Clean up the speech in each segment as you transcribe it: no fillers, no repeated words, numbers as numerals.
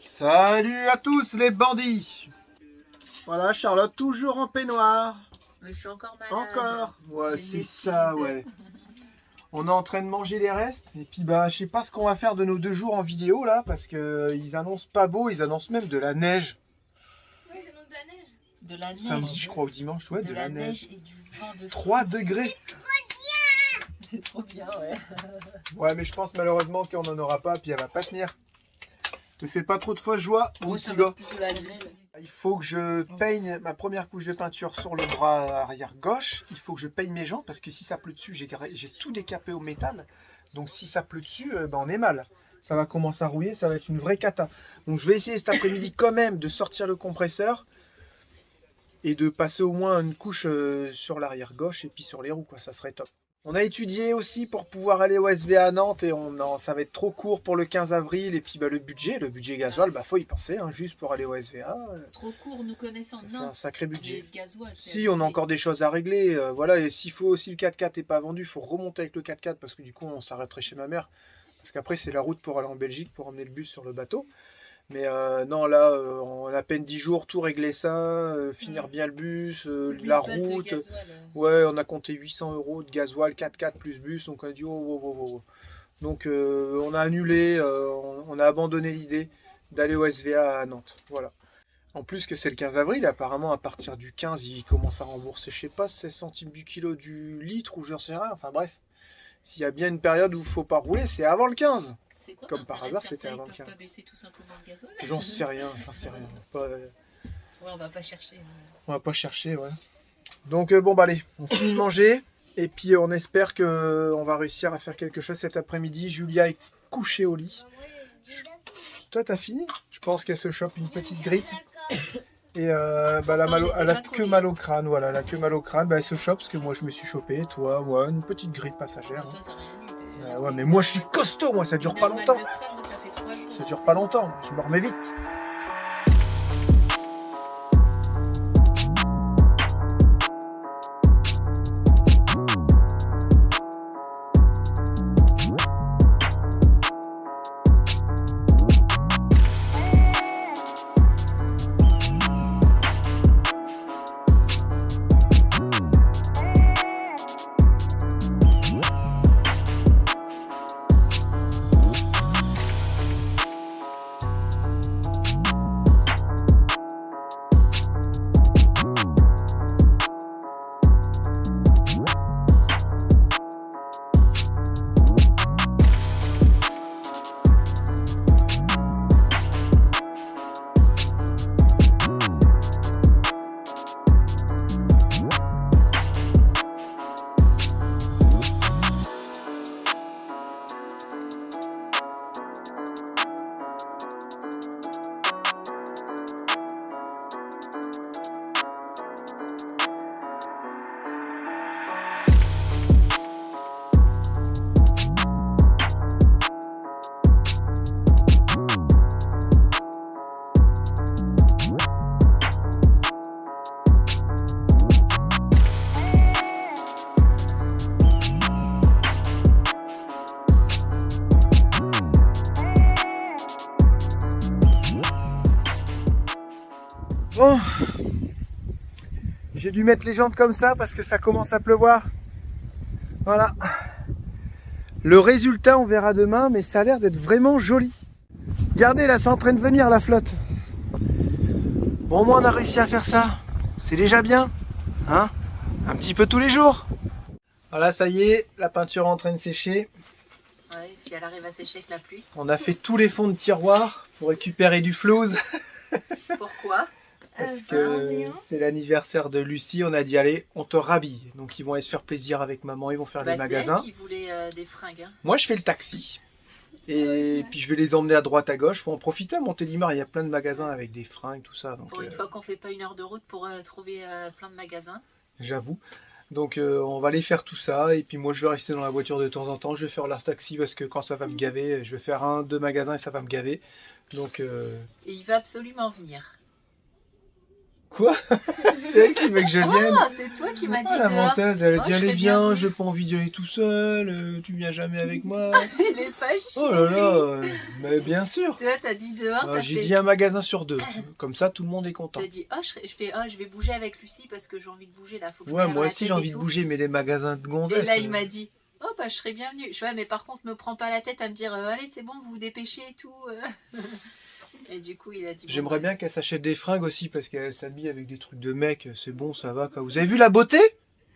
Salut à tous les bandits. Voilà, Charlotte, toujours en peignoir. Mais je suis encore malade. Encore. Ouais, J'ai c'est une ça, bêtise. ouais. On est en train de manger les restes. Et puis, bah, je sais pas ce qu'on va faire de nos 2 jours en vidéo, là, parce que ils annoncent pas beau, ils annoncent même de la neige. Oui, c'est donc de la neige. De la neige. Samedi, je crois, ou dimanche, ouais, de la neige et du vent de 3 degrés. C'est trop bien, ouais. Ouais, mais je pense malheureusement qu'on en aura pas, puis elle va pas tenir. Te fais pas trop de fausse joie, mon Moi, petit ça gars. va plus de la grêle. Il faut que je peigne ma première couche de peinture sur le bras arrière gauche. Il faut que je peigne mes jambes parce que si ça pleut dessus, j'ai tout décapé au métal. Donc si ça pleut dessus, ben on est mal. Ça va commencer à rouiller, ça va être une vraie cata. Donc je vais essayer cet après-midi quand même de sortir le compresseur et de passer au moins une couche sur l'arrière gauche et puis sur les roues, quoi. Ça serait top. On a étudié aussi pour pouvoir aller au SVA à Nantes et ça va être trop court pour le 15 avril. Et puis bah, le budget gasoil, bah, faut y penser, hein, juste pour aller au SVA. Trop court, nous connaissons. Ça fait Non. un sacré budget. Le gasoil, c'est Si, on a abusé. encore des choses à régler. Voilà, et si le 4x4 n'est pas vendu, il faut remonter avec le 4x4 parce que du coup, on s'arrêterait chez ma mère. Parce qu'après, c'est la route pour aller en Belgique pour emmener le bus sur le bateau. Mais non, là, en à peine 10 jours, tout régler ça, finir bien le bus, Oublie la pas de route. gasoil, Ouais, on a compté 800 € de gasoil, 4x4 plus bus. Donc on a dit, oh. Donc on a annulé, on a abandonné l'idée d'aller au SVA à Nantes. Voilà. En plus que c'est le 15 avril, apparemment à partir du 15, ils commencent à rembourser, je sais pas, 16 centimes du kilo du litre ou j'en sais rien. Enfin bref, s'il y a bien une période où il faut pas rouler, c'est avant le 15. C'est quoi Comme par l'intérêt de hasard, faire c'était ça? avant Ils le peuvent 15. pas baisser tout simplement le gasoil? J'en sais rien. Pas- Ouais, on va pas chercher. on va pas chercher, ouais. Donc bon bah allez, on finit de manger et puis on espère que on va réussir à faire quelque chose cet après-midi. Julia est couchée au lit. Toi t'as fini? Je pense qu'elle se chope une petite grippe. Et bah, elle a que mal au crâne, voilà, elle a que mal au crâne, bah, elle se chope parce que moi je me suis chopé, toi, ouais, une petite grippe passagère. Toi, t'as rien eu. Ouais, mais moi je suis costaud, moi ça dure pas longtemps. Ça fait 3 jours. Ça dure pas longtemps, je me remets vite. Bon, j'ai dû mettre les jantes comme ça parce que ça commence à pleuvoir. Voilà. Le résultat, on verra demain, mais ça a l'air d'être vraiment joli. Regardez, là, c'est en train de venir la flotte. Bon, au moins, on a réussi à faire ça. C'est déjà bien. Hein? Un petit peu tous les jours. Voilà, ça y est, la peinture est en train de sécher. Ouais, si elle arrive à sécher avec la pluie. On a fait tous les fonds de tiroir pour récupérer du flouze. Pourquoi? Parce que c'est l'anniversaire de Lucie, on a dit allez, on te rhabille. Donc ils vont aller se faire plaisir avec maman, ils vont faire les magasins. C'est elle qui voulait des fringues. Hein. Moi je fais le taxi. Et puis je vais les emmener à droite à gauche. Faut en profiter à Montélimar, il y a plein de magasins avec des fringues, tout ça. Donc, Pour une fois qu'on fait pas 1 heure de route pour trouver plein de magasins. J'avoue. Donc on va aller faire tout ça. Et puis moi je vais rester dans la voiture de temps en temps. Je vais faire leur taxi parce que quand ça va me gaver, je vais faire 1-2 magasins et ça va me gaver. Donc Et il va absolument venir. Quoi? C'est elle qui veut que je vienne. Oh, c'est toi qui m'as dit La dehors. menteuse, elle a Oh, dit je allez serais viens, bien. j'ai pas envie d'y aller tout seul, tu viens jamais avec moi. Il est pas chiant. Oh là là, mais bien sûr. Toi, t'as dit dehors, t'as J'ai fait... dit un magasin sur 2, comme ça tout le monde est content. T'as dit, je vais bouger avec Lucie parce que j'ai envie de bouger là. Faut que je Ouais, me moi lève aussi la j'ai tête envie et de tout. bouger, mais les magasins de gonzesses. Et là, il m'a dit, oh bah je serais bienvenue. Je vois, mais par contre, me prends pas la tête à me dire, allez, c'est bon, vous vous dépêchez et tout. Et du coup, il a dit, bon, J'aimerais ouais. bien qu'elle s'achète des fringues aussi parce qu'elle s'habille avec des trucs de mec, c'est bon, ça va quoi. Vous avez vu la beauté?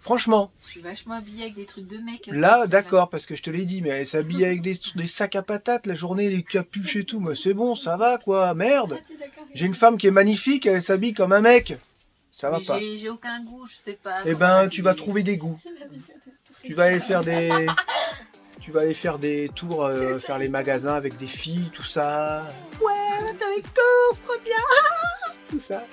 Franchement, Je suis vachement habillée avec des trucs de mec. là d'accord, parce que je te l'ai dit, mais elle s'habille avec des sacs à patates la journée, les capuches et tout, mais c'est bon, ça va quoi, merde. J'ai une femme qui est magnifique, elle s'habille comme un mec. Ça va Mais pas. j'ai aucun goût, je sais pas. Eh comment ben, tu vas m'habiller. trouver des goûts. Tu vas aller faire des... Tu vas aller faire des tours, faire les magasins avec des filles, tout ça. Ouais, on va faire les courses, trop bien. Tout ça.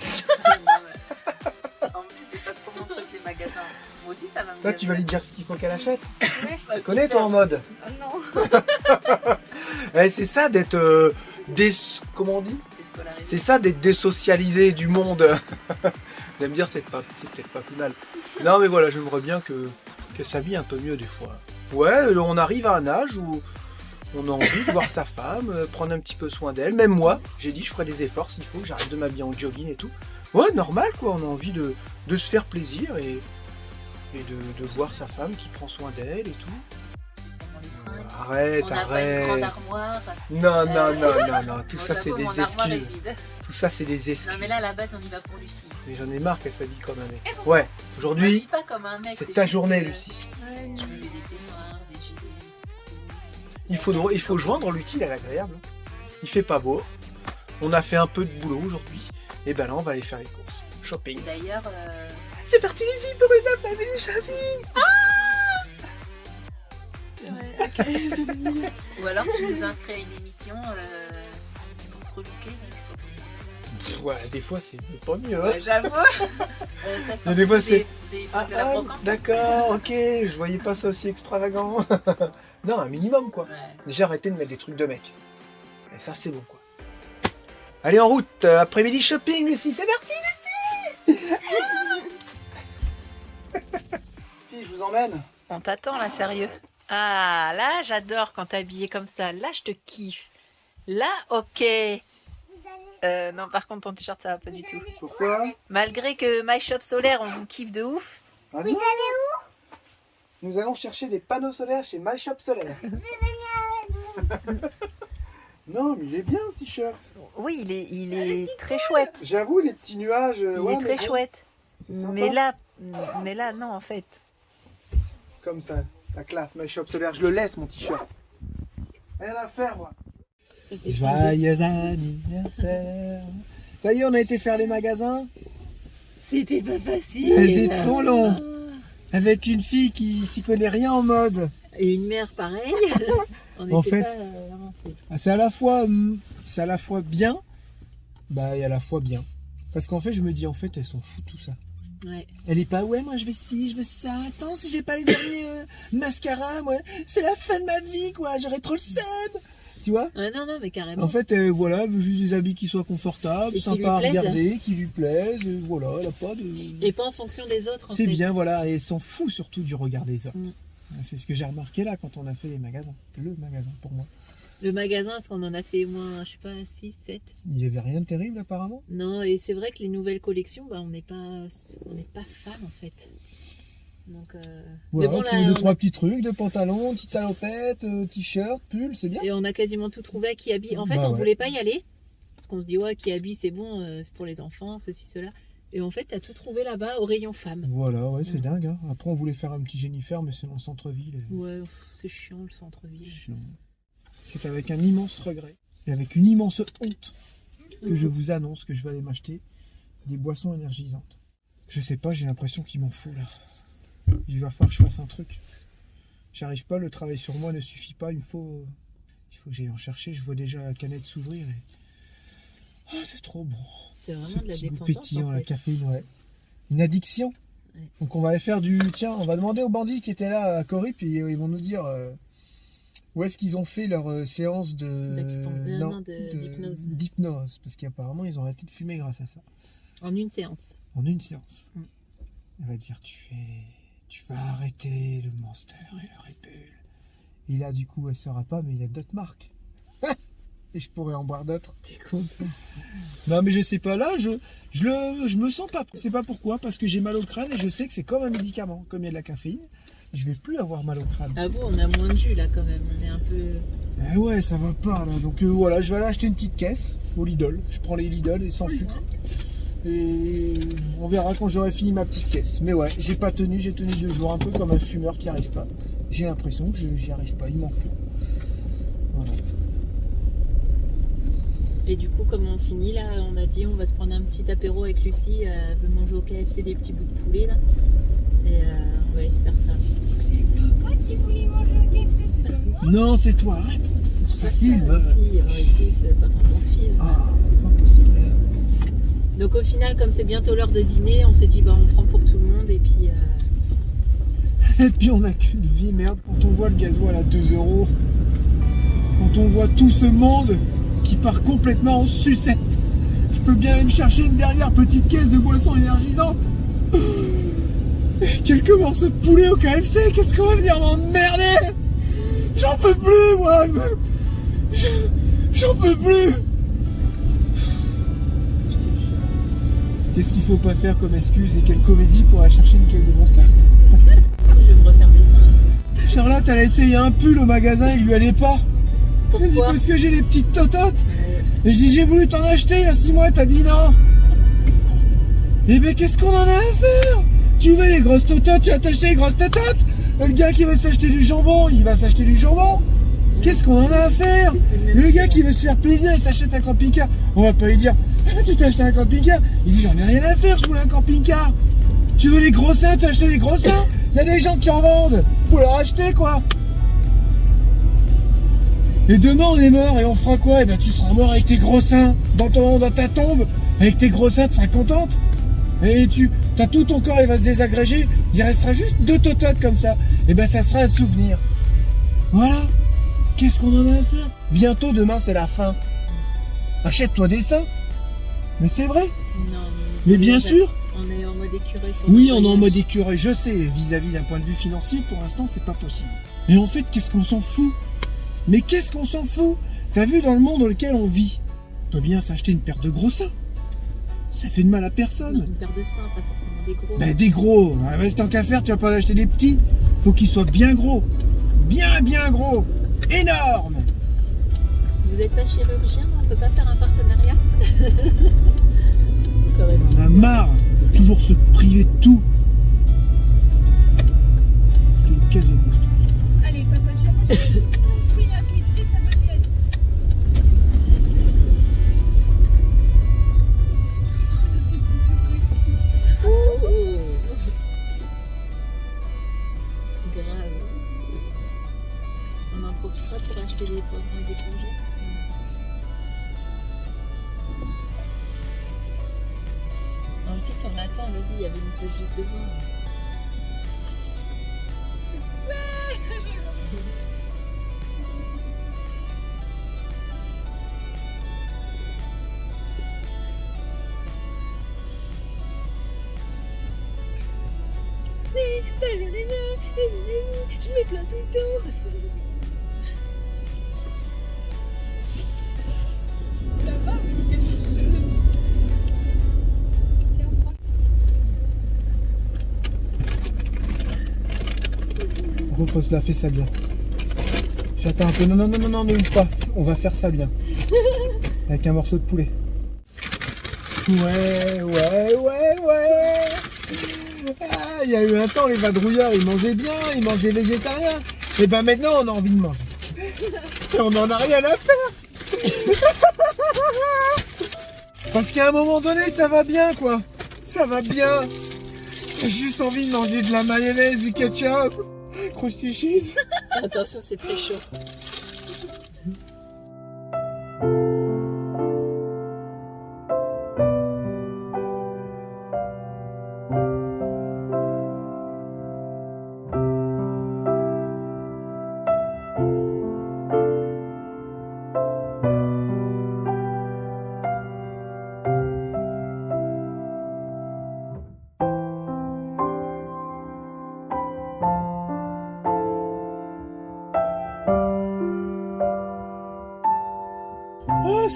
En plus, c'est pas trop mon truc, les magasins. Moi aussi, ça va me Toi, tu vas lui dire ce qu'il faut qu'elle achète. Bah, Tu connais toi en mode. Oh non. C'est ça d'être... Comment on dit? Déscolarisé. C'est ça d'être désocialisé du monde. Vous allez me dire, c'est peut-être pas plus mal. Non, mais voilà, j'aimerais bien qu'elle s'habille un peu mieux des fois. Ouais, on arrive à un âge où on a envie de voir sa femme, prendre un petit peu soin d'elle. Même moi, j'ai dit, je ferai des efforts s'il faut, j'arrête de m'habiller en jogging et tout. Ouais, normal quoi, on a envie de se faire plaisir et de voir sa femme qui prend soin d'elle et tout. Spécialement les fringues. Arrête, On n'a pas une grande arrête. armoire. Non, tout Bon, ça c'est j'avoue, des mon armoire est excuses. vide. Tout ça c'est des excuses. Non, mais là, à la base, on y va pour Lucie. Mais j'en ai marre qu'elle s'habille comme un mec. Ouais, On aujourd'hui, vit pas comme un mec. c'est ta juste journée, que Lucie. Je me mets des peignoirs, des gilets. Il faut joindre l'utile à l'agréable. Il fait pas beau. On a fait un peu de boulot aujourd'hui. Et ben là, on va aller faire les courses. Et Shopping. d'ailleurs, C'est parti, Lucie, pour une après-midi shopping. ou alors tu nous inscris à une émission pour se relooker. Ouais, des fois, c'est pas mieux. Hein. Ouais, j'avoue. T'as sorti des fois, c'est- des Ah, de la brocante. d'accord, ok. Je voyais pas ça aussi extravagant. Non, un minimum, quoi. Ouais. Déjà, arrêtez de mettre des trucs de mec. Et ça, c'est bon, quoi. Allez, en route. Après-midi shopping, Lucie. C'est parti, Lucie. Fille, je vous emmène. On t'attend là, sérieux. Ah, là, j'adore quand t'es habillée comme ça. Là, je te kiffe. Là, ok. Non, par contre, ton t-shirt, ça va pas du tout. Pourquoi? Malgré que My Shop Solaire, on vous kiffe de ouf. Ah bon? Nous allons chercher des panneaux solaires chez My Shop Solaire. Non, mais il est bien le t-shirt. Oui, il est très chouette. J'avoue, les petits nuages. Il est très chouette. C'est sympa. Mais là, non, en fait. Comme ça, la classe, My Shop Solaire. Je le laisse, mon t-shirt. Rien à faire, moi. Joyeux anniversaire. Ça y est, on a été faire les magasins. C'était pas facile. C'est trop long. Avec une fille qui s'y connaît rien en mode. Et une mère pareille. On En était fait- pas avancés. C'est à la fois bien, bah et à la fois bien. Parce qu'en fait, je me dis, en fait, elles s'en foutent tout ça. Ouais. Elle est pas, ouais, moi je veux ci, je veux ça. Attends, si j'ai pas les derniers mascaras, moi, c'est la fin de ma vie, quoi. J'aurais trop le seum. Tu vois? Ah, non, mais carrément. En fait, voilà, elle veut juste des habits qui soient confortables, Et qui sympas à lui plaisent. regarder, qui lui plaisent. Voilà, elle a pas de. Et pas en fonction des autres. en C'est fait. bien, voilà, et elle s'en fout surtout du regard des autres. Mm. C'est ce que j'ai remarqué là quand on a fait les magasins. Le magasin pour moi. Le magasin, parce qu'on en a fait au moins, je sais pas, 6, 7. Il n'y avait rien de terrible apparemment. Non, et c'est vrai que les nouvelles collections, bah, on n'est pas fan en fait. Donc, Voilà, mais bon, trouver là, deux, on trois petits trucs, de pantalons, petites salopettes, t-shirts, pulls, c'est bien. Et on a quasiment tout trouvé à Kiabi. En fait, Bah on ouais. voulait pas y aller. Parce qu'on se dit, ouais, Kiabi, c'est bon, c'est pour les enfants, ceci, cela. Et en fait, t'as tout trouvé là-bas au rayon femmes. Voilà, ouais, c'est Mm. dingue. Hein. Après, on voulait faire un petit Jennifer, mais c'est dans le centre-ville. et- Ouais, c'est chiant le centre-ville. Chiant. C'est avec un immense regret et avec une immense honte que je vous annonce que je vais aller m'acheter des boissons énergisantes. Je sais pas, j'ai l'impression qu'il m'en faut là. Il va falloir que je fasse un truc. J'arrive pas, le travail sur moi ne suffit pas, il faut que j'aille en chercher. Je vois déjà la canette s'ouvrir et... Ah, c'est trop bon. C'est Ce vraiment de la petit goût dépendance. pétillant, en la fait. caféine, ouais. Une addiction. Ouais. Donc on va aller faire du... Tiens, on va demander aux bandits qui étaient là à Corée, puis ils vont nous dire où est-ce qu'ils ont fait leur séance de... D'hypnose. d'hypnose. Parce qu'apparemment, ils ont arrêté de fumer grâce à ça. En une séance. En une séance. Mm. Elle va dire tu vas arrêter le Monster et le Red Bull. Et là, du coup, elle saura pas, mais il y a d'autres marques. Et je pourrais en boire d'autres. T'es content. Non, mais je sais pas, là, je me sens pas. Je sais pas pourquoi, parce que j'ai mal au crâne et je sais que c'est comme un médicament. Comme il y a de la caféine, je vais plus avoir mal au crâne. Ah bon, on a moins de jus là quand même. On est un peu. Eh ouais, ça va pas là. Donc voilà, je vais aller acheter une petite caisse au Lidl. Je prends les Lidl et sans sucre. Et on verra quand j'aurai fini ma petite caisse. Mais ouais, j'ai pas tenu, j'ai tenu 2 jours, un peu comme un fumeur qui arrive pas. J'ai l'impression que j'y arrive pas, il m'en faut. Voilà. Et du coup, comme on finit là, on a dit on va se prendre un petit apéro avec Lucie. Elle veut manger au KFC des petits bouts de poulet là. Et on va aller se faire ça. C'est papa qui voulait manger au KFC, c'est pas moi. Non, c'est toi, arrête. Ça filme. Si, écoute, pas quand on filme. Ah, pas possible. Donc au final, comme c'est bientôt l'heure de dîner, on s'est dit bah on prend pour tout le monde et puis. Et puis on a qu'une vie, merde. Quand on voit le gasoil à 2 €, quand on voit tout ce monde qui part complètement en sucette, je peux bien aller me chercher une dernière petite caisse de boisson énergisante. Et quelques morceaux de poulet au KFC, qu'est-ce qu'on va venir m'emmerder? J'en peux plus, moi. J'en peux plus. Qu'est-ce qu'il faut pas faire comme excuse et quelle comédie pour aller chercher une caisse de Monster? Je vais me refaire des seins. Charlotte, elle a essayé un pull au magasin, il lui allait pas. Elle dit Pourquoi? parce que j'ai les petites tototes. Et je dis j'ai voulu t'en acheter il y a 6 mois, t'as dit non. Eh ben qu'est-ce qu'on en a à faire? Tu veux les grosses tototes, tu vas t'acheter les grosses tototes. Le gars qui veut s'acheter du jambon, il va s'acheter du jambon. Qu'est-ce qu'on en a à faire? Le gars qui veut se faire plaisir, il s'achète un camping-car. On va pas lui dire tu t'as acheté un camping-car. Il dit j'en ai rien à faire, je voulais un camping-car. Tu veux les gros seins, t'as acheté les gros seins. Il y a des gens qui en vendent. Faut leur acheter quoi. Et demain on est mort et on fera quoi? Eh ben tu seras mort avec tes gros seins dans ta tombe. Avec tes gros seins, tu seras contente. Et t'as tout ton corps, il va se désagréger. Il restera juste 2 tototes comme ça. Et ben ça sera un souvenir. Voilà. Qu'est-ce qu'on en a à faire? Bientôt demain c'est la fin. Achète-toi des seins. Mais c'est vrai. Non. Mais bien sûr. On est en mode écureuil. pour Oui, le on est en voyage. mode écureuil. Je sais, vis-à-vis d'un point de vue financier, pour l'instant c'est pas possible. Et en fait, qu'est-ce qu'on s'en fout? Mais qu'est-ce qu'on s'en fout? T'as vu dans le monde dans lequel on vit? On peut bien s'acheter une paire de gros seins. Ça fait de mal à Non, personne. une paire de seins, pas forcément des gros. Ben des gros. Ah, ben, tant qu'à faire, tu vas pas acheter des petits. Faut qu'ils soient bien gros. Bien gros. Énorme. Vous êtes pas chirurgien, on peut pas faire un partenariat? Ça aurait On a marre de toujours se priver de tout. C'est une caisse de monstre. Allez, papa, tu vas manger un petit bout de poulet à KFC, ça va mieux aller. Oh, oh. Grave. On en profitera pour acheter des poivrons et des courgettes. En plus, on attend, vas-y, il y avait une place juste devant. Je me plains tout le temps. Ça va, mais qu'est-ce que tu veux? Tiens, prends. Repose la, fais ça bien. J'attends un peu. Non, ne bouge pas. On va faire ça bien. Avec un morceau de poulet. Ouais. Ah, il y a eu un temps, les vadrouilleurs, ils mangeaient bien, ils mangeaient végétarien. Et ben maintenant, on a envie de manger. Et on en a rien à faire. Parce qu'à un moment donné, ça va bien, quoi. Ça va bien. J'ai juste envie de manger de la mayonnaise, du ketchup, Krusty Cheese. Attention, c'est très chaud.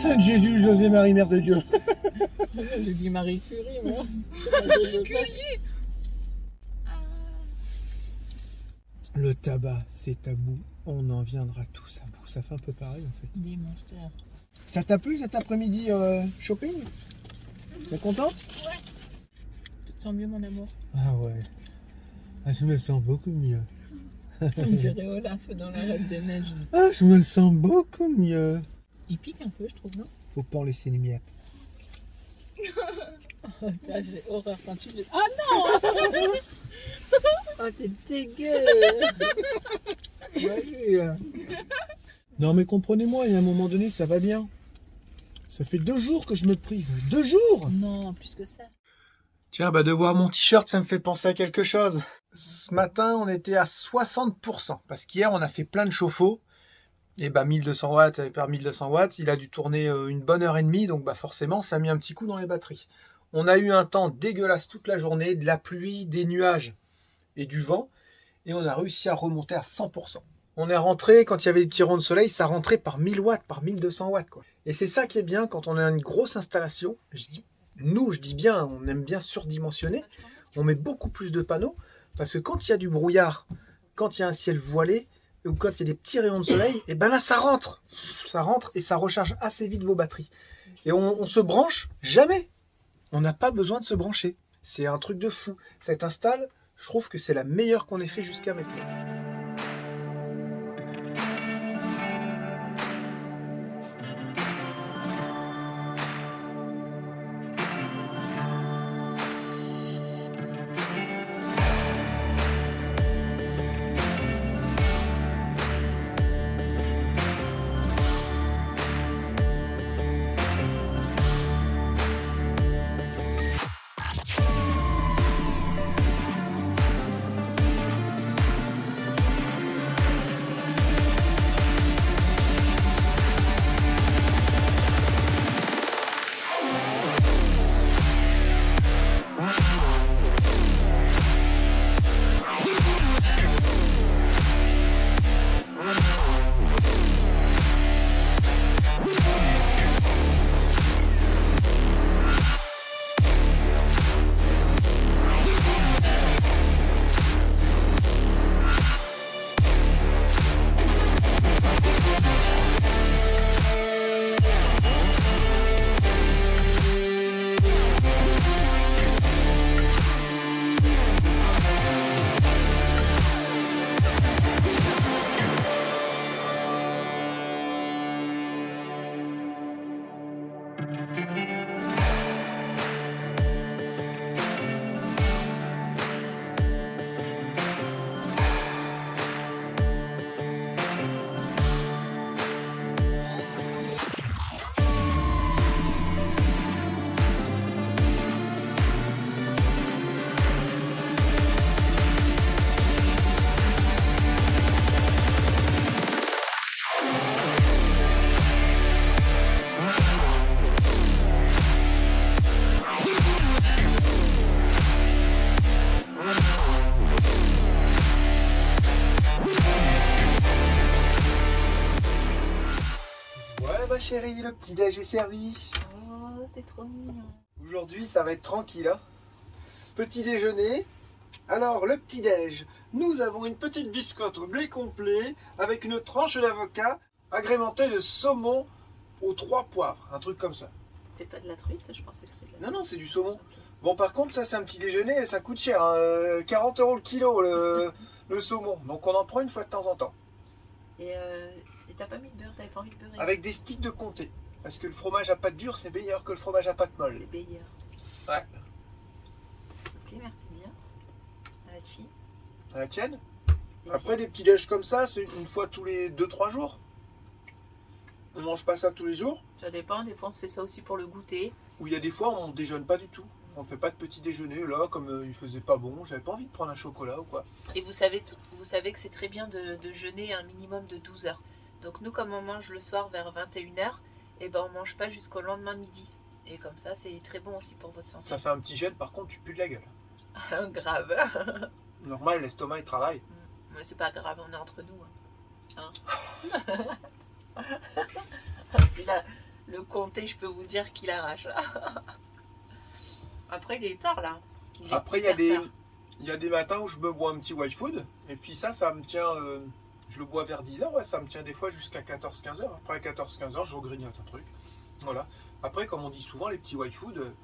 Sainte Jésus, José Marie, Mère de Dieu. J'ai dit Marie Curie, moi. Le tabac, c'est tabou. On en viendra tous à bout. Ça fait un peu pareil en fait. Des monsters. Ça t'a plu cet après-midi shopping? T'es contente? Tu te sens mieux, mon amour? Ah ouais. Ah, je me sens beaucoup mieux. On dirait Olaf dans la Reine des Neiges. Ah, je me sens beaucoup mieux. Il pique un peu, je trouve, non? Faut pas en laisser les miettes. Oh, j'ai horreur quand tu le... Ah non. Oh, t'es dégueu. Non mais comprenez-moi, il y a un moment donné, ça va bien. Ça fait 2 jours que je me prive. 2 jours! Non, plus que ça. Tiens, bah de voir mon t-shirt, ça me fait penser à quelque chose. Ce matin, on était à 60%. Parce qu'hier, on a fait plein de chauffe-eau. Et bah 1200 watts, et par 1200 watts, il a dû tourner une bonne heure et demie. Donc bah forcément, ça a mis un petit coup dans les batteries. On a eu un temps dégueulasse toute la journée, de la pluie, des nuages et du vent. Et on a réussi à remonter à 100%. On est rentré, quand il y avait des petits rayons de soleil, ça rentrait par 1000 watts, par 1200 watts. Quoi. Et c'est ça qui est bien quand on a une grosse installation. Je dis bien, on aime bien surdimensionner. On met beaucoup plus de panneaux. Parce que quand il y a du brouillard, quand il y a un ciel voilé, ou quand il y a des petits rayons de soleil, et ben là ça rentre. Ça rentre et ça recharge assez vite vos batteries. Et on se branche jamais. On n'a pas besoin de se brancher. C'est un truc de fou. Cette install, je trouve que c'est la meilleure qu'on ait fait jusqu'à maintenant. Chérie, le petit déj est servi. Oh, c'est trop mignon. Aujourd'hui, ça va être tranquille. Hein. Petit déjeuner. Alors, le petit déj. Nous avons une petite biscotte au blé complet avec une tranche d'avocat agrémentée de saumon aux 3 poivres. Un truc comme ça. C'est pas de la truite? Je pensais que c'était de la Non, c'est du saumon. Okay. Bon, par contre, ça, c'est un petit déjeuner et ça coûte cher. Hein. 40 € le kilo, le saumon. Donc, on en prend une fois de temps en temps. Et t'as pas mis de beurre? T'avais pas envie de beurrer? Avec des sticks de comté. Parce que le fromage à pâte dure, c'est meilleur que le fromage à pâte molle. C'est meilleur. Ouais. Ok, merci bien. À la chi. À la tienne. Après, des petits déj comme ça, c'est une fois tous les 2-3 jours. On mange pas ça tous les jours. Ça dépend, des fois on se fait ça aussi pour le goûter. Ou il y a des fois on déjeune pas du tout. On fait pas de petit déjeuner, là, comme il faisait pas bon, j'avais pas envie de prendre un chocolat ou quoi. Et vous savez que c'est très bien de jeûner un minimum de 12 heures. Donc nous, comme on mange le soir vers 21h, et ben on mange pas jusqu'au lendemain midi. Et comme ça, c'est très bon aussi pour votre santé. Ça fait un petit jeûne, par contre, tu pues de la gueule. Grave. Normal, l'estomac il travaille. Mais c'est pas grave, on est entre nous. Hein. Puis Le comté, je peux vous dire qu'il arrache. Après, il est tard là. Après, il y a des matins où je me bois un petit white food. Et puis ça me tient. Je le bois vers 10h. Ouais, ça me tient des fois jusqu'à 14-15h. Après 14-15h, je grignote un truc. Voilà. Après, comme on dit souvent, les petits white food,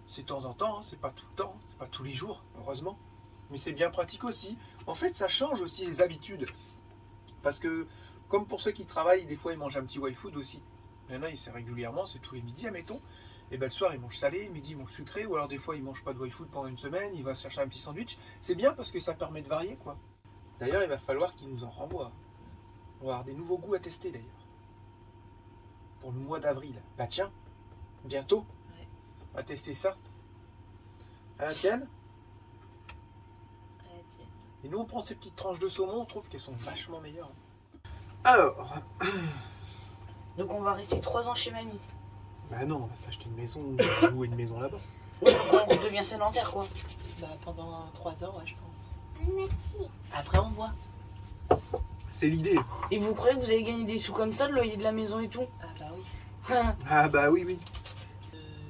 c'est de temps en temps. Hein, c'est pas tout le temps. C'est pas tous les jours, heureusement. Mais c'est bien pratique aussi. En fait, ça change aussi les habitudes. Parce que, comme pour ceux qui travaillent, des fois, ils mangent un petit white food aussi. Maintenant, c'est régulièrement, c'est tous les midis, admettons. Et ben le soir, il mange salé, midi, il mange sucré, ou alors des fois, il mange pas de white food pendant une semaine, il va se chercher un petit sandwich. C'est bien parce que ça permet de varier, quoi. D'ailleurs, il va falloir qu'il nous en renvoie. On va avoir des nouveaux goûts à tester, d'ailleurs. Pour le mois d'avril. Bah tiens, bientôt, Ouais. on va tester ça. À la tienne. Ah, tiens. Et nous, on prend ces petites tranches de saumon, on trouve qu'elles sont vachement meilleures. Alors, Donc on va rester 3 ans chez mamie. bah non, on va s'acheter une maison, on va louer une maison là-bas. On devient sédentaire quoi. Bah, pendant 3 ans, ouais, je pense. Après, on voit. C'est l'idée. Et vous croyez que vous allez gagner des sous comme ça, le loyer de la maison et tout? Ah, bah oui. Ah bah oui, oui.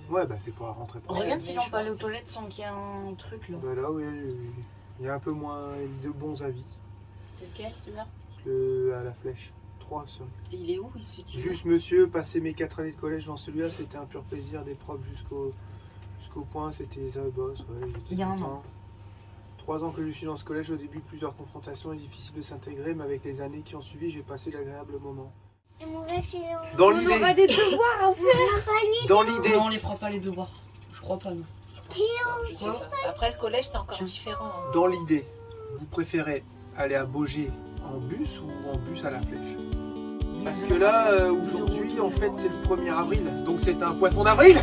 Ouais, bah c'est pour la rentrée On prochaine. regarde si on peut aller aux toilettes sans qu'il y ait un truc là. Bah là, oui, il y a un peu moins de bons avis. C'est lequel celui-là? À la flèche. 3 seuls. Et il est où? Il se situe où? Juste monsieur, passer mes 4 années de collège dans celui-là, c'était un pur plaisir, des profs jusqu'au point, c'était les boss. Ouais, Il y a un an. 3 ans que je suis dans ce collège, au début plusieurs confrontations et difficile de s'intégrer, mais avec les années qui ont suivi, j'ai passé d'agréables moments. Dans On aura des devoirs à faire. Dans l'idée. Non, on les fera pas les devoirs. Je crois pas, non. Je sais pas. Après, le collège, c'est encore différent. hein. Dans l'idée, vous préférez aller à Baugé en bus ou en bus à la flèche? Parce que là, aujourd'hui, en fait, c'est le 1er avril, donc c'est un poisson d'avril.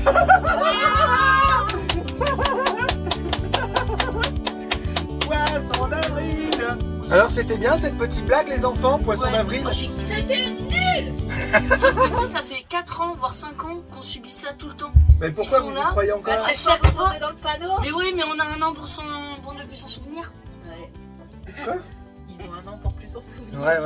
Poisson d'avril. Alors, c'était bien cette petite blague, les enfants, poisson d'avril? Moi j'ai kiffé. Si ça fait 4 ans, voire 5 ans qu'on subit ça tout le temps. Mais pourquoi Ils sont vous y là. croyez encore? À chaque fois. On est dans le panneau. Mais oui, mais on a un an pour ne plus s'en souvenir. Ouais. Quoi? Ils ont un an pour plus s'en souvenir. Ouais.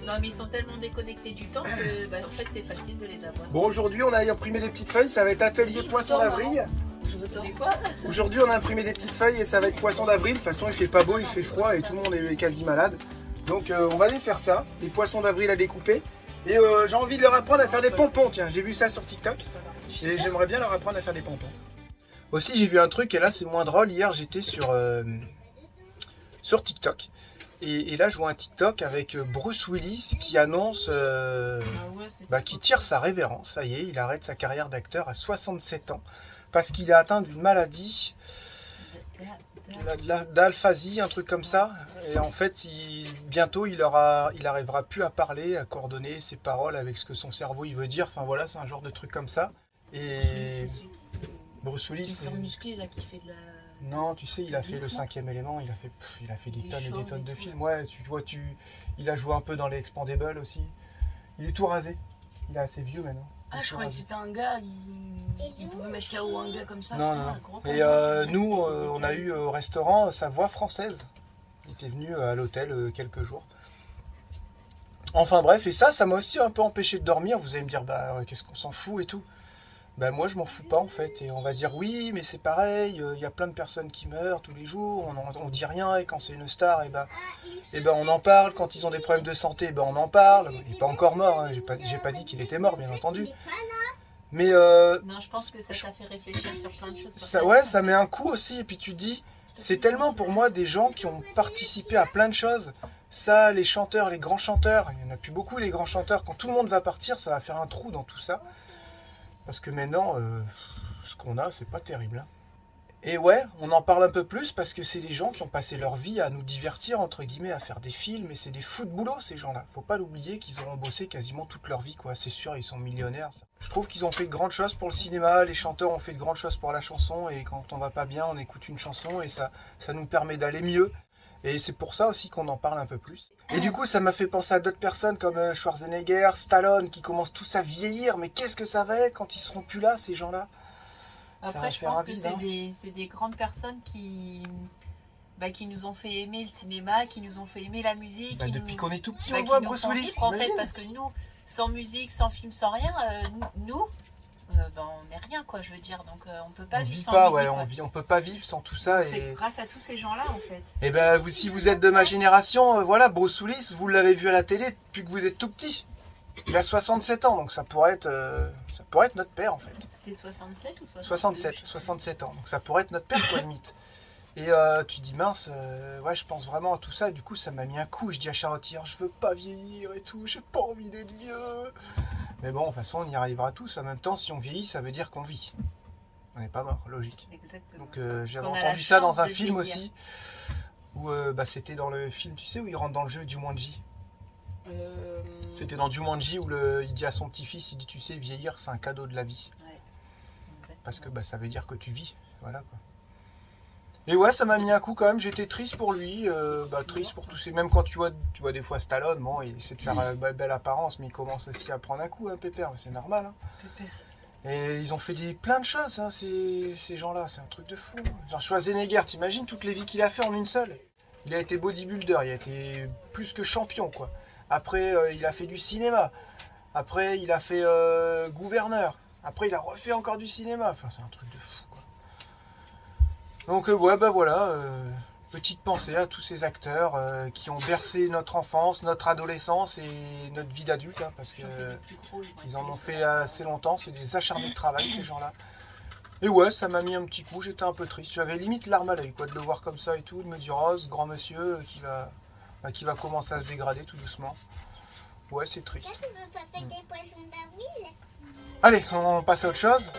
Non, mais ils sont tellement déconnectés du temps que, bah, en fait, c'est facile de les avoir. Bon, aujourd'hui, on a imprimé des petites feuilles, ça va être atelier poisson d'avril. Je veux Mais quoi? Aujourd'hui, on a imprimé des petites feuilles et ça va être poisson d'avril. De toute façon, il fait pas beau, il fait froid et tout le monde est quasi malade. Donc, on va aller faire ça, des poissons d'avril à découper. Et j'ai envie de leur apprendre à faire des pompons. Tiens, j'ai vu ça sur TikTok et j'aimerais bien leur apprendre à faire des pompons. Aussi, j'ai vu un truc et là, c'est moins drôle. Hier, j'étais sur TikTok. Et là, je vois un TikTok avec Bruce Willis qui annonce qu'il tire sa révérence. Ça y est, il arrête sa carrière d'acteur à 67 ans parce qu'il est atteint d'une maladie, d'aphasie, un truc comme ça. Et en fait, bientôt, il arrivera plus à parler, à coordonner ses paroles avec ce que son cerveau il veut dire. Enfin voilà, c'est un genre de truc comme ça. Et Bruce Willis, c'est le musclé là qui fait de la... Non, tu sais, il a fait le 5e élément, il a fait des tonnes et des tonnes de films. Ouais, tu vois, il a joué un peu dans les Expandables aussi. Il est tout rasé. Il est assez vieux maintenant. Ah, je croyais que c'était un gars, il pouvait mettre KO un gars comme ça. Non. Et nous, on a eu au restaurant sa voix française. Il était venu à l'hôtel quelques jours. Enfin bref, et ça m'a aussi un peu empêché de dormir. Vous allez me dire, qu'est-ce qu'on s'en fout et tout. Ben moi je m'en fous pas en fait, et on va dire oui mais c'est pareil, il y a plein de personnes qui meurent tous les jours, on dit rien, et quand c'est une star, et ben on en parle, quand ils ont des problèmes de santé, on en parle, il n'est pas encore mort, hein. J'ai pas dit qu'il était mort bien entendu, mais Non, je pense que ça fait réfléchir sur plein de choses. Ça met un coup aussi, et puis tu te dis, c'est tellement pour moi des gens qui ont participé à plein de choses, ça, les chanteurs, les grands chanteurs, il n'y en a plus beaucoup les grands chanteurs, quand tout le monde va partir, ça va faire un trou dans tout ça. Parce que maintenant, ce qu'on a, c'est pas terrible. Hein. Et ouais, on en parle un peu plus parce que c'est des gens qui ont passé leur vie à nous divertir, entre guillemets, à faire des films. Et c'est des fous de boulot, ces gens-là. Faut pas l'oublier qu'ils auront bossé quasiment toute leur vie, quoi. C'est sûr, ils sont millionnaires. Ça. Je trouve qu'ils ont fait de grandes choses pour le cinéma. Les chanteurs ont fait de grandes choses pour la chanson. Et quand on va pas bien, on écoute une chanson et ça nous permet d'aller mieux. Et c'est pour ça aussi qu'on en parle un peu plus. Et du coup, ça m'a fait penser à d'autres personnes comme Schwarzenegger, Stallone, qui commencent tous à vieillir. Mais qu'est-ce que ça va être quand ils seront plus là, ces gens-là? Après, je pense que c'est des grandes personnes qui nous ont fait aimer le cinéma, qui nous ont fait aimer la musique. Depuis qu'on est tout petit, on qui voit nous Bruce font Willis, vivre, en fait, parce que nous, sans musique, sans film, sans rien, nous, ben, on n'est rien, quoi, je veux dire. Donc, on peut pas On vivre vit sans pas, musique. ouais, on peut pas vivre sans tout ça. C'est Et, grâce à tous ces gens-là, en fait. et ben, si vous êtes de ma génération, voilà, Bruce Willis, vous l'avez vu à la télé depuis que vous êtes tout petit. Il a 67 ans, donc ça pourrait être notre père, en fait. C'était 67 ou 67 ans, donc ça pourrait être notre père, quoi, limite. Et tu dis, mince, ouais, je pense vraiment à tout ça, et du coup, ça m'a mis un coup. Je dis à Charlotte hier, je veux pas vieillir et tout, j'ai pas envie d'être vieux. Mais bon, de toute façon, on y arrivera tous. En même temps, si on vieillit, ça veut dire qu'on vit. On n'est pas mort, logique. Exactement. Donc j'avais Qu'on a entendu la ça dans chance un de film vieillir. aussi, où bah, c'était dans le film, tu sais, où il rentre dans le jeu Jumanji. C'était dans Jumanji où il dit à son petit-fils, il dit, tu sais, vieillir, c'est un cadeau de la vie. Ouais. Exactement. Parce que bah, ça veut dire que tu vis. Voilà, quoi. Et ouais, ça m'a mis un coup quand même, j'étais triste pour lui, triste pour tous ces... Même quand tu vois des fois Stallone, bon, il essaie de faire belle apparence, mais il commence aussi à prendre un coup, hein, Pépère, c'est normal. Hein. Pépère. Et ils ont fait plein de choses, hein, ces gens-là, c'est un truc de fou. Genre Schwarzenegger, t'imagines toutes les vies qu'il a fait en une seule. Il a été bodybuilder, il a été plus que champion, quoi. Après, il a fait du cinéma. Après, il a fait gouverneur. Après, il a refait encore du cinéma. Enfin, c'est un truc de fou, quoi. Donc, ouais, bah voilà. Petite pensée à tous ces acteurs qui ont bercé notre enfance, notre adolescence et notre vie d'adulte, hein, parce que ils en ont fait assez longtemps. C'est des acharnés de travail, ces gens-là. Et ouais, ça m'a mis un petit coup. J'étais un peu triste. J'avais limite larme à l'œil, quoi, de le voir comme ça et tout, de me dire, oh, ce grand monsieur qui va commencer à se dégrader tout doucement. Ouais, c'est triste. Tu veux pas faire des poissons d'avril? Allez, on passe à autre chose.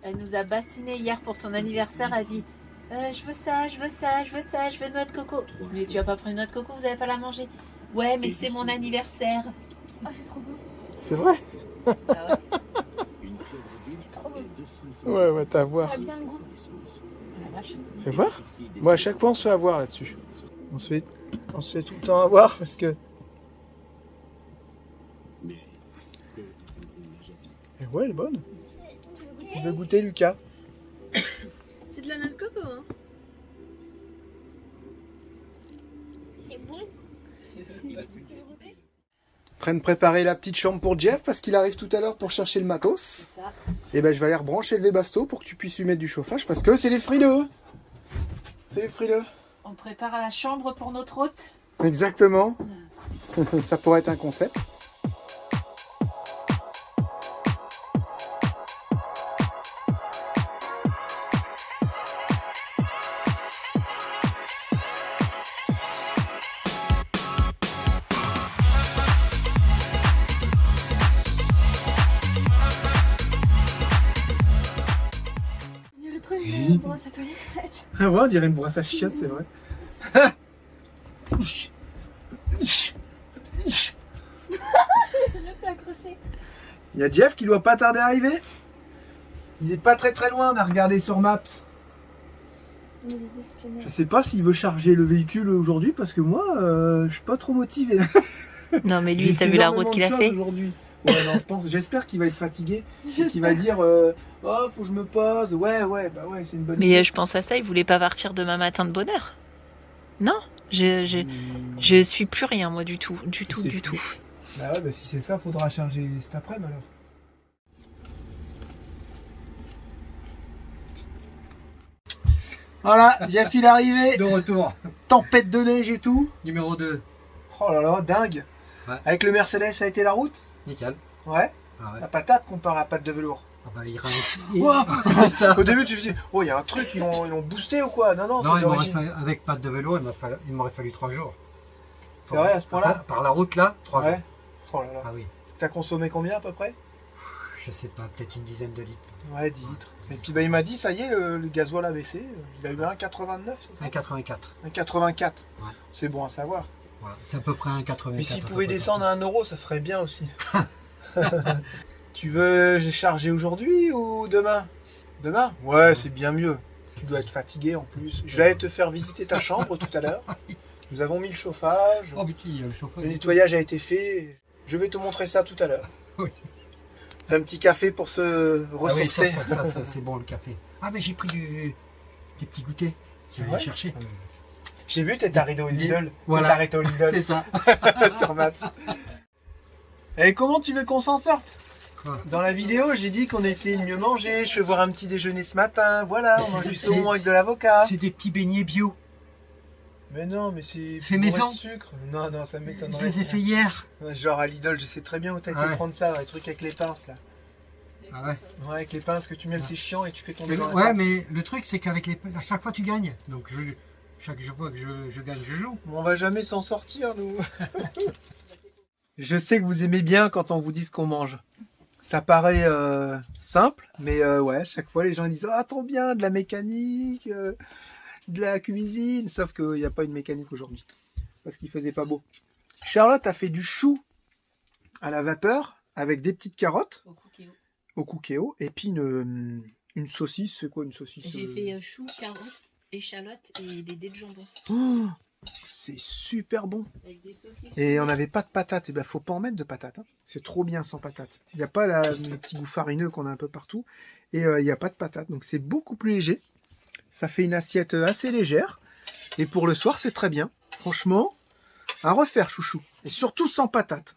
Elle nous a bassiné hier pour son anniversaire. Elle a dit je veux ça, je veux ça, je veux ça, je veux noix de coco. Mais tu as pas pris une noix de coco, vous n'allez pas la manger. Ouais, mais c'est mon anniversaire. Oh, c'est trop beau. C'est vrai? Ah ouais. C'est trop beau. Ouais, t'as à voir. Ça a bien le goût. La vache. Fais voir? Moi, à chaque fois, on se fait avoir là-dessus. On se fait tout le temps avoir parce que... Et ouais, elle est bonne. Tu veux goûter, Lucas? C'est de la noix de coco, hein. C'est bon. En train de préparer la petite chambre pour Jeff parce qu'il arrive tout à l'heure pour chercher le matos. C'est ça. Et ben je vais aller rebrancher le Webasto pour que tu puisses lui mettre du chauffage parce que c'est les frileux. C'est les frileux. On prépare la chambre pour notre hôte. Exactement. Ça pourrait être un concept. On dirait trop une brosse à toilette. Ah ouais, on dirait une brosse à chiottes, c'est vrai. T'es accroché. Il y a Jeff qui doit pas tarder à arriver. Il est pas très loin, on a regardé sur Maps. On est des espionneurs. Je sais pas s'il veut charger le véhicule aujourd'hui parce que moi, je suis pas trop motivé. Non, mais J'ai lui, t'as fait vu la énormément route qu'il de a choses fait. aujourd'hui. Ouais, non, je pense. J'espère qu'il va être fatigué et qu'il va dire oh, faut que je me pose. Ouais, bah ouais, c'est une bonne Mais idée. je pense à ça, il voulait pas partir demain matin de bonne heure. Non, je suis plus rien, moi, du tout. Du tout. Bah ouais, bah si c'est ça, faudra charger cet après-midi alors. Voilà, Jeff il est arrivé. De retour. Tempête de neige et tout. Numéro 2. Oh là là, dingue. Ouais. Avec le Mercedes, ça a été la route? Nickel. Ouais. Ah ouais. La patate comparée à la pate de velours. Ah bah il ralentit. Wow. C'est ça. Au début, tu te dis, oh, il y a un truc, ils l'ont boosté ou quoi? Non, non, Non, c'est d'origine. avec patte de vélo, il m'aurait fallu 3 jours. C'est vrai, à ce point-là? Par la route là, 3 jours. Ouais. Oh là là. Ah oui. T'as consommé combien à peu près? Je sais pas, peut-être une dizaine de litres. Ouais, 10 litres. Et puis bah, il m'a dit, ça y est, le gasoil a baissé. Il a eu 1,89, c'est ça? 1,84. 1,84. Ouais. C'est bon à savoir. Voilà. C'est à peu près 1,84. Mais s'il pouvait descendre à 1 euro, ça serait bien aussi. Tu veux charger aujourd'hui ou demain? Demain? Ouais, c'est bien mieux. Tu dois être fatigué en plus. Je vais aller te faire visiter ta chambre tout à l'heure. Nous avons mis le chauffage. Oh putain, il y a le chauffage. Le nettoyage a été fait. Je vais te montrer ça tout à l'heure. Oui. Un petit café pour se Ah oui, ressourcer. ça, c'est bon le café. Ah mais j'ai pris des petits goûters. Je vais Ouais. aller chercher. J'ai vu, t'es arrêté au Lidl. Voilà. T'es arrêté au Lidl C'est ça. sur Maps. Et comment tu veux qu'on s'en sorte? Quoi? Dans la vidéo, j'ai dit qu'on essayait de mieux manger. Je vais voir un petit déjeuner ce matin. Voilà, on mange du saumon avec de l'avocat. C'est des petits beignets bio. Mais non, mais c'est Fait bourré maison. de sucre. Non, non, ça Je m'étonnerait. les ai fait hier. Ouais, genre à Lidl, je sais très bien où t'as été Ouais. prendre ça, les trucs avec les pinces là. Ah ouais. Ouais, avec les pinces que tu mets, c'est chiant et tu fais tomber Mais, dans la ouais, sac. mais le truc c'est qu'avec à chaque fois tu gagnes. Donc chaque fois que je gagne, je joue. On va jamais s'en sortir, nous. Je sais que vous aimez bien quand on vous dit ce qu'on mange. Ça paraît simple, mais ouais, chaque fois les gens disent ah trop bien, de la mécanique, de la cuisine, sauf qu'il n'y a pas une mécanique aujourd'hui parce qu'il faisait pas beau. Charlotte a fait du chou à la vapeur avec des petites carottes Au cookéo. au cookéo et puis une saucisse. C'est quoi une saucisse? J'ai fait chou, carottes, échalotes et des dés de jambon. Oh, c'est super bon. Avec des saucisses. Et on n'avait pas de patates. Et ben faut pas en mettre de patates. Hein. C'est trop bien sans patates. Il n'y a pas le petit goût farineux qu'on a un peu partout. Et il n'y a pas de patates. Donc c'est beaucoup plus léger. Ça fait une assiette assez légère. Et pour le soir, c'est très bien. Franchement, à refaire, chouchou. Et surtout sans patates.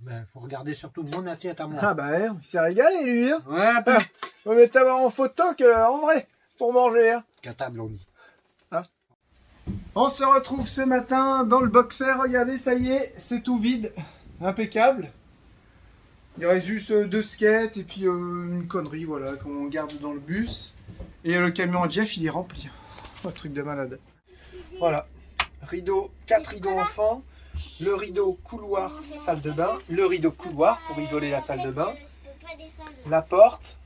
Ben, faut regarder surtout mon assiette à moi. Ah bah ouais, il s'est régalé lui. Hein. Ouais, Ah, on va t'avoir en photo qu'en vrai, pour manger. Hein. qu'à table on dit. On se retrouve ce matin dans le boxer. Regardez, ça y est, c'est tout vide. Impeccable. Il reste juste 2 skates et puis une connerie, voilà, qu'on garde dans le bus. Et le camion à Jeff, il est rempli. Un truc de malade. Voilà. Rideau, 4 rideaux enfants. Le rideau couloir, salle de bain. Le rideau couloir pour isoler la salle de bain. La porte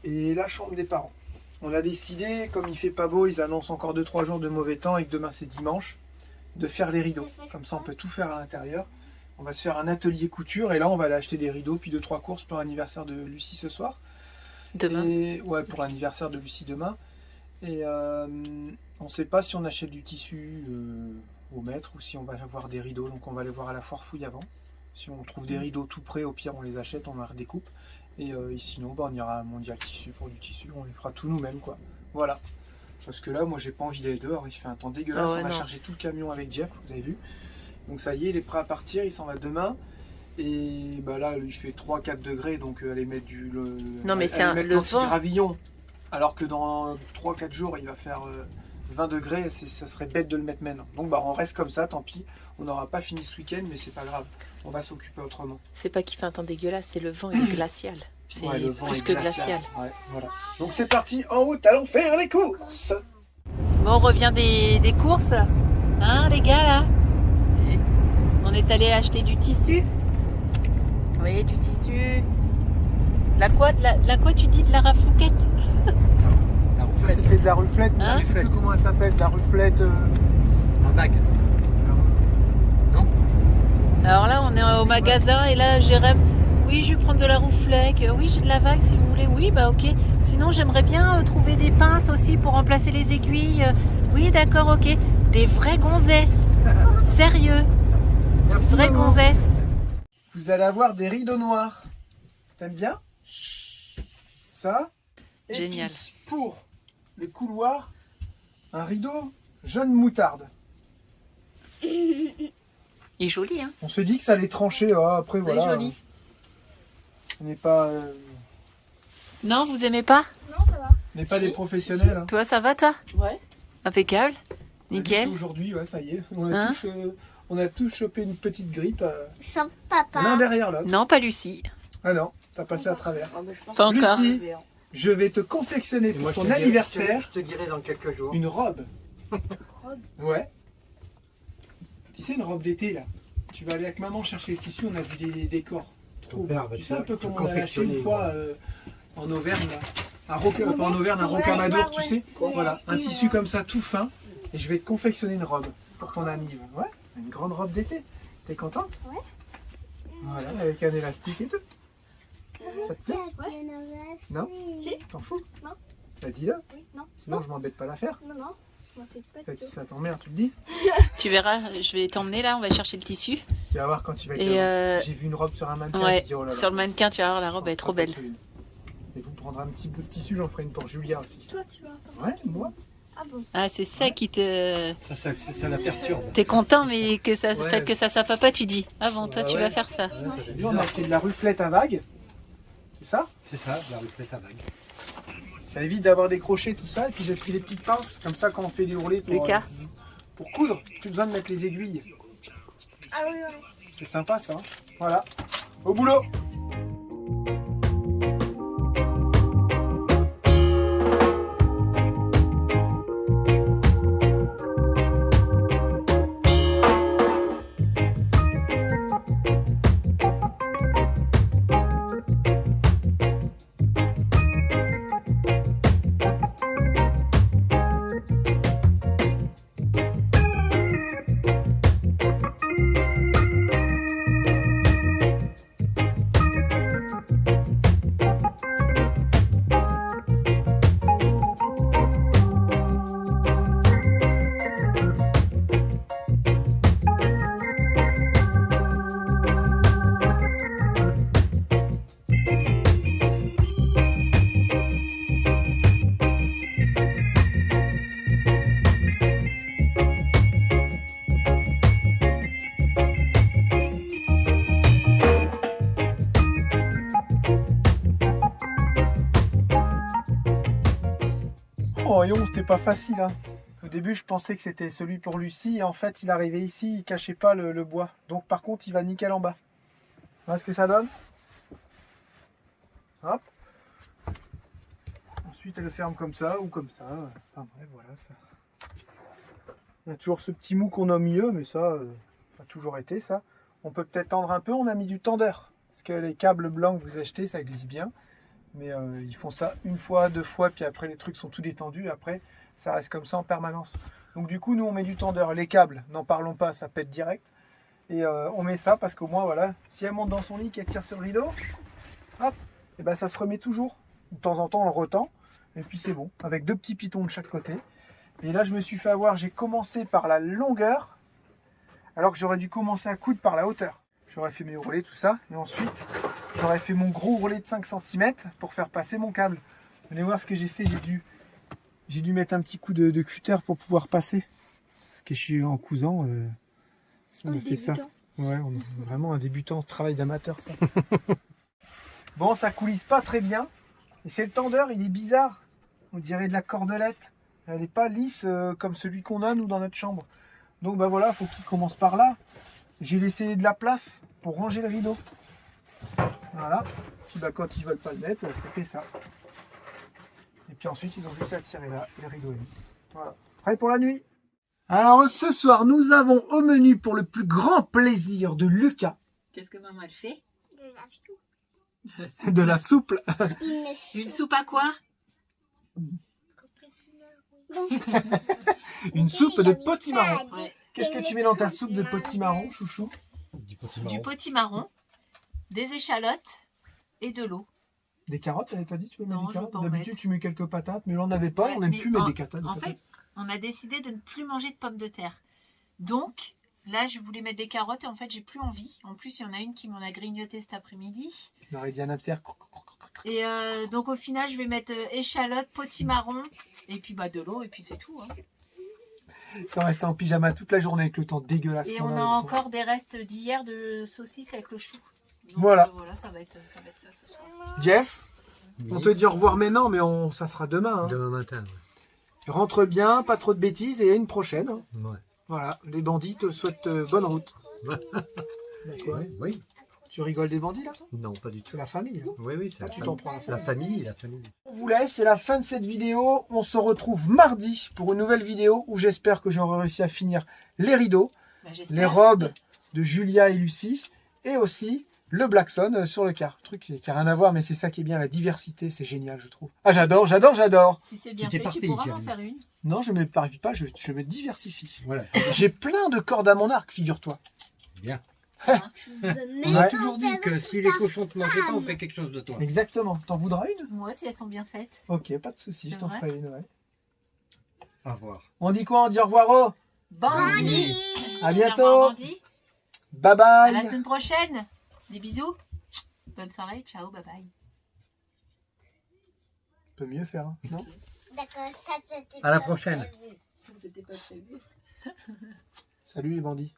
et la chambre des parents. On a décidé, comme il fait pas beau, ils annoncent encore 2-3 jours de mauvais temps et que demain c'est dimanche, de faire les rideaux. Comme ça on peut tout faire à l'intérieur. On va se faire un atelier couture et là on va aller acheter des rideaux puis 2-3 courses pour l'anniversaire de Lucie ce soir. Demain. Et, ouais, pour l'anniversaire de Lucie demain. Et on sait pas si on achète du tissu au mètre ou si on va avoir des rideaux. Donc on va aller voir à la foire fouille avant. Si on trouve des rideaux tout près, au pire on les achète, on les redécoupe. Et sinon, bah, on ira à Mondial Tissu pour du tissu, on les fera tout nous-mêmes, quoi. Voilà. Parce que là, moi, j'ai pas envie d'aller dehors, il fait un temps dégueulasse. Ah ouais, on a non. chargé tout le camion avec Jeff, vous avez vu. Donc ça y est, il est prêt à partir, il s'en va demain. Et bah là, il fait 3-4 degrés, donc aller mettre Non, mais c'est aller mettre le l'anti vent. gravillon. Alors que dans 3-4 jours, il va faire 20 degrés, ça serait bête de le mettre maintenant. Donc bah, on reste comme ça, tant pis. On n'aura pas fini ce week-end, mais c'est pas grave. On va s'occuper autrement. C'est pas qu'il fait un temps dégueulasse, c'est le vent, il est glacial. C'est Ouais, le vent plus est que glacial. glacial. Ouais, voilà. Donc c'est parti, en route, allons faire les courses. Bon, on revient des courses. Hein, les gars, là? On est allé acheter du tissu. Oui, du tissu. La quoi, tu dis? De la raflouquette? La Ça rouflette. c'était de la ruflette, mais Hein? je sais plus comment elle s'appelle, de la ruflette. En vague. Non. Alors là, on est au magasin et là, Jérém, oui, je vais prendre de la rouflette. Oui, j'ai de la vague si vous voulez. Oui, bah ok. Sinon, j'aimerais bien trouver des pinces aussi pour remplacer les aiguilles. Oui, d'accord, ok. Des vraies gonzesses. Sérieux. Vraies gonzesses. Vous allez avoir des rideaux noirs. T'aimes bien ça? Et Génial. puis, pour les couloirs, un rideau jaune moutarde. Il est joli, hein? On se dit que ça allait trancher. Après, Il voilà. est joli. On n'est pas, Non, vous aimez pas? Non, ça va. on n'est pas des professionnels. Hein. Toi, ça va, toi? Ouais. Impeccable. Nickel. Aujourd'hui, ouais, ça y est. Hein On a tous chopé une petite grippe, Sans papa. l'un derrière l'autre. Non, pas Lucie. Ah non, t'as passé à travers. Pas encore. Lucie, je vais te confectionner Et pour moi, ton je te dirai- anniversaire Je te dirai dans quelques jours. une robe. Ouais. Tu sais, une robe d'été là. Tu vas aller avec maman chercher les tissus, on a vu des décors. Trop beau. Super, Tu sais un peu te comme on avait acheté une confectionner, fois en Auvergne là. Pas en Auvergne, un rocamadour, tu sais. Voilà, un tissu comme ça tout fin. Et je vais te confectionner une robe pour ton ami. Ouais, une grande robe d'été. T'es contente? Ouais. Voilà, avec un élastique et tout. Ça te plaît? Non? Si. T'en fous? Non. Bah dis-le, Oui, non. sinon je m'embête pas à la faire. Non, non. Je m'en fais pas Enfin, de si ça t'emmerde, tu le dis. Tu verras, je vais t'emmener là, on va chercher le tissu. Tu vas voir quand tu vas être Et heureux. J'ai vu une robe sur un mannequin, ouais, je dis oh là là. sur le mannequin, tu vas voir, la robe elle est trop belle. Et vous prendrez un petit bout de tissu, j'en ferai une pour Julia aussi. Toi, tu vas. Ouais, moi. Ah bon. Ah, c'est ça qui te... Ça la perturbe. T'es content, mais que ça, Ouais. que ça soit papa, tu dis. Ah bon, toi, Ouais, tu ouais. vas faire ça. J'ai vu, on a acheté de la ruflette à vagues. C'est ça? C'est ça, la reflète à vague. Ça évite d'avoir des crochets, tout ça. Et puis j'ai pris des petites pinces, comme ça quand on fait les ourlets Lucas. pour coudre. Plus besoin de mettre les aiguilles. Ah oui, oui. C'est sympa ça. Hein. Voilà. Au boulot! Oh, Yon, c'était pas facile. Hein. Au début, je pensais que c'était celui pour Lucie. Et en fait, il arrivait ici, il cachait pas le bois. Donc, par contre, il va nickel en bas. Voilà ce que ça donne. Hop. Ensuite, elle le ferme comme ça ou comme ça. Enfin, bref, voilà. Ça. Il y a toujours ce petit mou qu'on a au milieu, mais ça, ça a toujours été ça. On peut peut-être tendre un peu. On a mis du tendeur. Parce que les câbles blancs que vous achetez, ça glisse bien. Mais ils font ça une fois, deux fois, puis après les trucs sont tout détendus. Après, ça reste comme ça en permanence. Donc du coup, nous, on met du tendeur. Les câbles, n'en parlons pas, ça pète direct. Et on met ça parce qu'au moins, voilà, si elle monte dans son lit, qu'elle tire sur le rideau, hop, et ben ça se remet toujours. De temps en temps, on le retend. Et puis c'est bon, avec deux petits pitons de chaque côté. Et là, je me suis fait avoir, j'ai commencé par la longueur, alors que j'aurais dû commencer à coudre par la hauteur. J'aurais fait mes ourlets, tout ça, et ensuite, j'aurais fait mon gros ourlet de 5 cm pour faire passer mon câble. Vous allez voir ce que j'ai fait, j'ai dû mettre un petit coup de cutter pour pouvoir passer. Parce que je suis en cousant, ça me fait ça. Ouais, on est vraiment un débutant, ce travail d'amateur, ça. Bon, ça coulisse pas très bien. Et c'est le tendeur, il est bizarre. On dirait de la cordelette. Elle n'est pas lisse comme celui qu'on a, nous, dans notre chambre. Donc, bah voilà, faut qu'il commence par là. J'ai laissé de la place pour ranger le rideau. Voilà. Puis bah, quand ils veulent pas le mettre, c'est fait ça. Et puis ensuite, ils ont juste à tirer là, et le rideau est mis. Voilà. Prêt pour la nuit? Alors, ce soir, nous avons au menu, pour le plus grand plaisir de Lucas, Qu'est-ce que maman elle fait? de la soupe. Une soupe à quoi? Une soupe de potimarron. Ouais. Qu'est-ce que tu mets dans ta soupe de potimarron, chouchou? Du potimarron, des échalotes et de l'eau. Des carottes, t'avais pas dit tu veux mettre Non, des je veux carottes? pas en D'habitude mettre. tu mets quelques patates, mais là on n'avait pas, Ouais, on n'aime mais plus mettre des patates. En fait, on a décidé de ne plus manger de pommes de terre. Donc, là, je voulais mettre des carottes et en fait, j'ai plus envie. En plus, il y en a une qui m'en a grignoté cet après-midi. on aurait dit un abcère. Et donc, au final, je vais mettre échalotes, potimarron et puis bah, de l'eau et puis c'est tout. Hein. Ça reste en pyjama toute la journée avec le temps dégueulasse. Et qu'on on a avec toi. encore des restes d'hier de saucisses avec le chou. Donc, Voilà. voilà, ça va être ça ce soir. Jeff, on te dit au revoir maintenant, mais ça sera demain. Hein. Demain matin. Rentre bien, pas trop de bêtises et à une prochaine. Hein. Ouais. Voilà, les bandits te souhaitent bonne route. Quoi Ouais, oui. Tu rigoles des bandits là, toi? Non, pas du tout. C'est la famille. Là. Oui, oui, c'est Ah, tu t'en prends la famille, la famille. On vous laisse, c'est la fin de cette vidéo. On se retrouve mardi pour une nouvelle vidéo où j'espère que j'aurai réussi à finir les rideaux, Bah, j'espère. les robes de Julia et Lucie et aussi le Blackson sur le car. Truc qui n'a rien à voir, mais c'est ça qui est bien, la diversité, c'est génial, je trouve. Ah, j'adore. Si c'est bien Tu fait, t'es tu pourras parti, m'en Jérémy. faire une. Non, je ne m'éparpille pas, je me diversifie. Voilà. J'ai plein de cordes à mon arc, figure-toi. Bien. Tu veux On même a Ouais. toujours dit que si les cochons te mangeaient pas, on fait quelque chose de toi. Exactement. T'en voudras une? Moi, si elles sont bien faites. Ok, pas de souci, je C'est t'en vrai ferai une. Ouais. Au revoir. On dit quoi? On dit au revoir, oh. Bandit. À Au revoir, bientôt. Bandit. Bye À bye. la semaine prochaine. Des bisous. Bonne soirée. Ciao. Bye bye. On peut mieux faire, hein, non? D'accord, ça c'était À la pas prochaine. prévu. Ça, c'était pas prévu. Salut les bandits.